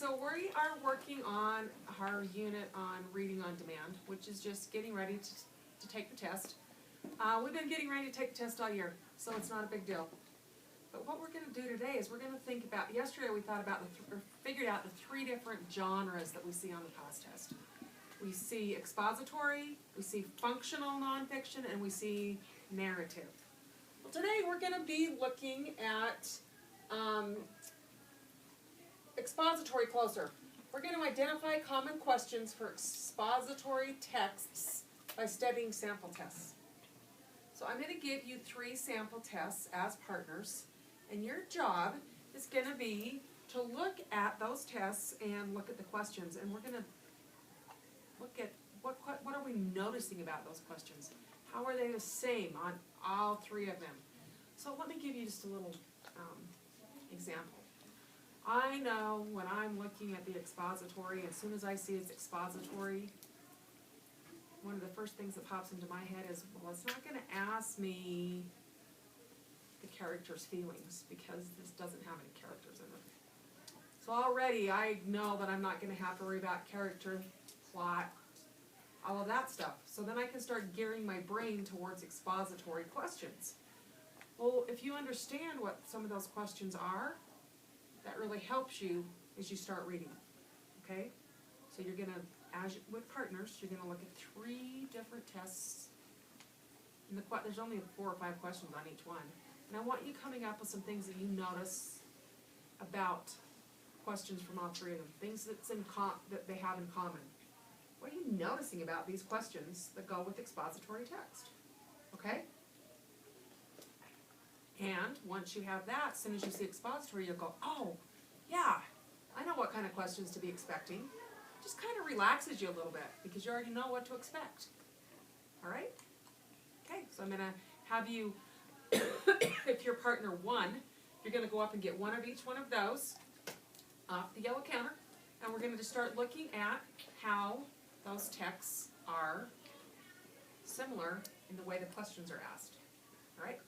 so we are working on our unit on reading on demand, which is just getting ready to take the test. We've been getting ready to take the test all year, so it's not a big deal. But what we're going to do today is we're going to think about, yesterday we thought about, figured out the three different genres that we see on the PAS test. We see expository, we see functional nonfiction, and we see narrative. Well, today we're going to be looking at expository closer. We're going to identify common questions for expository texts by studying sample tests. So I'm going to give you 3 sample tests as partners, and your job is going to be to look at those tests and look at the questions, and we're going to look at what are we noticing about those questions. How are they the same on all 3 of them? So let me give you just a little example. I know when I'm looking at the expository, as soon as I see it's expository, one of the first things that pops into my head is, well, it's not going to ask me the character's feelings because this doesn't have any characters in it. So already I know that I'm not going to have to worry about character, plot, all of that stuff. So then I can start gearing my brain towards expository questions. Well, if you understand what some of those questions are, that really helps you as you start reading, okay? So you're going to, with partners, you're going to look at 3 different tests. And there's only 4 or 5 questions on each one. And I want you coming up with some things that you notice about questions from all 3 of them, things that they have in common. What are you noticing about these questions that go with expository text? Okay? And once you have that, as soon as you see expository, you'll go, oh, yeah, I know what kind of questions to be expecting. It just kind of relaxes you a little bit because you already know what to expect. All right? Okay, so I'm going to have you, if you're partner 1, you're going to go up and get 1 of each one of those off the yellow counter, and we're going to just start looking at how those texts are similar in the way the questions are asked. All right?